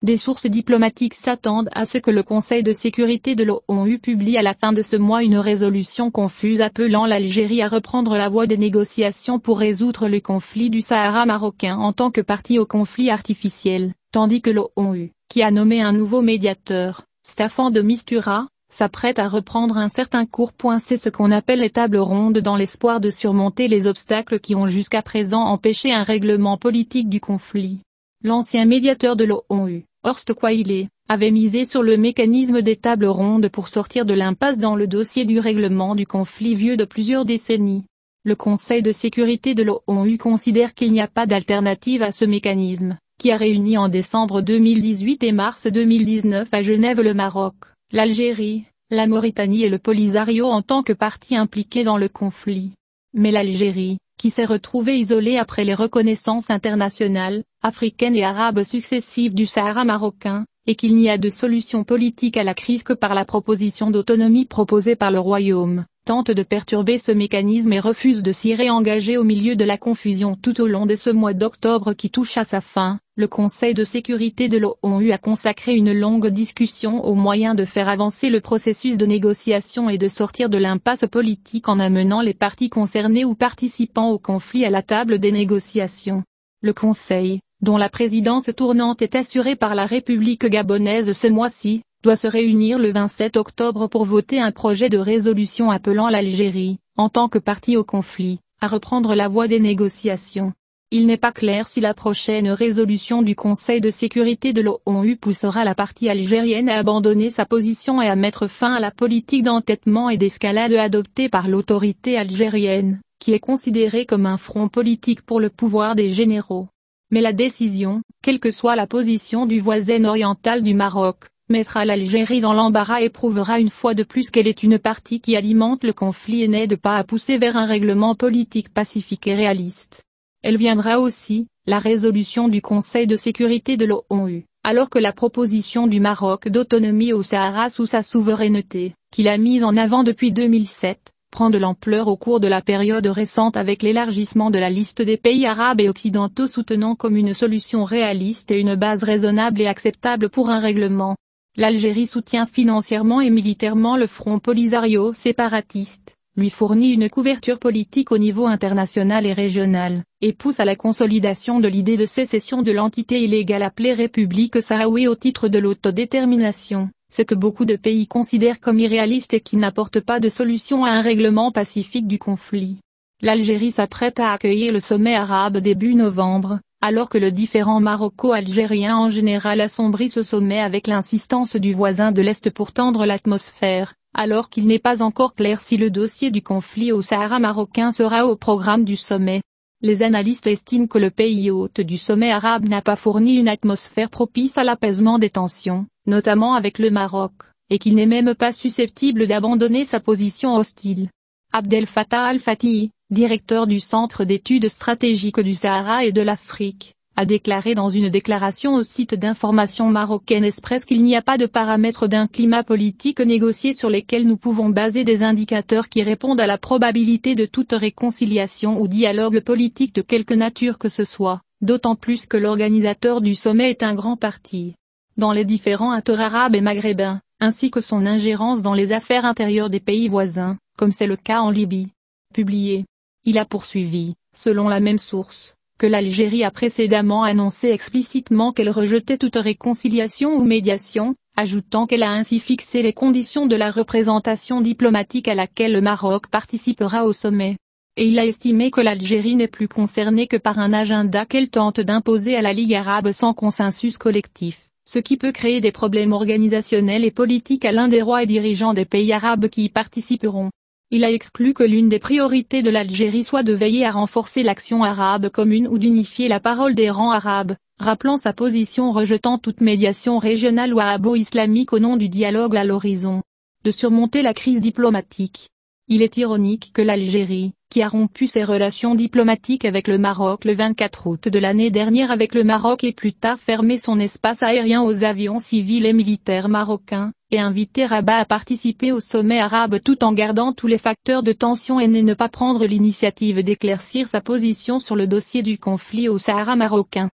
Des sources diplomatiques s'attendent à ce que le Conseil de sécurité de l'ONU publie à la fin de ce mois une résolution confuse appelant l'Algérie à reprendre la voie des négociations pour résoudre le conflit du Sahara marocain en tant que partie au conflit artificiel, tandis que l'ONU, qui a nommé un nouveau médiateur, Staffan de Mistura, s'apprête à reprendre un certain cours. C'est ce qu'on appelle les tables rondes dans l'espoir de surmonter les obstacles qui ont jusqu'à présent empêché un règlement politique du conflit. L'ancien médiateur de l'ONU, Horst Quayle, avait misé sur le mécanisme des tables rondes pour sortir de l'impasse dans le dossier du règlement du conflit vieux de plusieurs décennies. Le Conseil de sécurité de l'ONU considère qu'il n'y a pas d'alternative à ce mécanisme, qui a réuni en décembre 2018 et mars 2019 à Genève le Maroc, l'Algérie, la Mauritanie et le Polisario en tant que parties impliquées dans le conflit. Mais l'Algérie, qui s'est retrouvée isolée après les reconnaissances internationales, africaines et arabes successives du Sahara marocain, et qu'il n'y a de solution politique à la crise que par la proposition d'autonomie proposée par le Royaume, tente de perturber ce mécanisme et refuse de s'y réengager au milieu de la confusion tout au long de ce mois d'octobre qui touche à sa fin. Le Conseil de sécurité de l'ONU a consacré une longue discussion aux moyens de faire avancer le processus de négociation et de sortir de l'impasse politique en amenant les parties concernées ou participant au conflit à la table des négociations. Le Conseil, dont la présidence tournante est assurée par la République gabonaise ce mois-ci, doit se réunir le 27 octobre pour voter un projet de résolution appelant l'Algérie, en tant que partie au conflit, à reprendre la voie des négociations. Il n'est pas clair si la prochaine résolution du Conseil de sécurité de l'ONU poussera la partie algérienne à abandonner sa position et à mettre fin à la politique d'entêtement et d'escalade adoptée par l'autorité algérienne, qui est considérée comme un front politique pour le pouvoir des généraux. Mais la décision, quelle que soit la position du voisin oriental du Maroc, mettra l'Algérie dans l'embarras et prouvera une fois de plus qu'elle est une partie qui alimente le conflit et n'aide pas à pousser vers un règlement politique pacifique et réaliste. Elle viendra aussi, la résolution du Conseil de sécurité de l'ONU, alors que la proposition du Maroc d'autonomie au Sahara sous sa souveraineté, qu'il a mise en avant depuis 2007, prend de l'ampleur au cours de la période récente avec l'élargissement de la liste des pays arabes et occidentaux soutenant comme une solution réaliste et une base raisonnable et acceptable pour un règlement. L'Algérie soutient financièrement et militairement le Front Polisario séparatiste, lui fournit une couverture politique au niveau international et régional, et pousse à la consolidation de l'idée de sécession de l'entité illégale appelée République sahraoui au titre de l'autodétermination, ce que beaucoup de pays considèrent comme irréaliste et qui n'apporte pas de solution à un règlement pacifique du conflit. L'Algérie s'apprête à accueillir le sommet arabe début novembre, alors que le différend maroco-algérien en général assombrit ce sommet avec l'insistance du voisin de l'Est pour tendre l'atmosphère, alors qu'il n'est pas encore clair si le dossier du conflit au Sahara marocain sera au programme du sommet. Les analystes estiment que le pays hôte du sommet arabe n'a pas fourni une atmosphère propice à l'apaisement des tensions, notamment avec le Maroc, et qu'il n'est même pas susceptible d'abandonner sa position hostile. Abdel Fattah al-Fatihi, directeur du Centre d'études stratégiques du Sahara et de l'Afrique, a déclaré dans une déclaration au site d'information marocaine Express qu'il n'y a pas de paramètres d'un climat politique négocié sur lesquels nous pouvons baser des indicateurs qui répondent à la probabilité de toute réconciliation ou dialogue politique de quelque nature que ce soit, d'autant plus que l'organisateur du sommet est un grand parti dans les différents acteurs arabes et maghrébins, ainsi que son ingérence dans les affaires intérieures des pays voisins, comme c'est le cas en Libye. Publié. Il a poursuivi, selon la même source, que l'Algérie a précédemment annoncé explicitement qu'elle rejetait toute réconciliation ou médiation, ajoutant qu'elle a ainsi fixé les conditions de la représentation diplomatique à laquelle le Maroc participera au sommet. Et il a estimé que l'Algérie n'est plus concernée que par un agenda qu'elle tente d'imposer à la Ligue arabe sans consensus collectif, ce qui peut créer des problèmes organisationnels et politiques à l'un des rois et dirigeants des pays arabes qui y participeront. Il a exclu que l'une des priorités de l'Algérie soit de veiller à renforcer l'action arabe commune ou d'unifier la parole des rangs arabes, rappelant sa position rejetant toute médiation régionale ou arabo-islamique au nom du dialogue à l'horizon de surmonter la crise diplomatique. Il est ironique que l'Algérie, qui a rompu ses relations diplomatiques avec le Maroc le 24 août de l'année dernière avec le Maroc et plus tard fermé son espace aérien aux avions civils et militaires marocains, et invité Rabat à participer au sommet arabe tout en gardant tous les facteurs de tension et ne pas prendre l'initiative d'éclaircir sa position sur le dossier du conflit au Sahara marocain.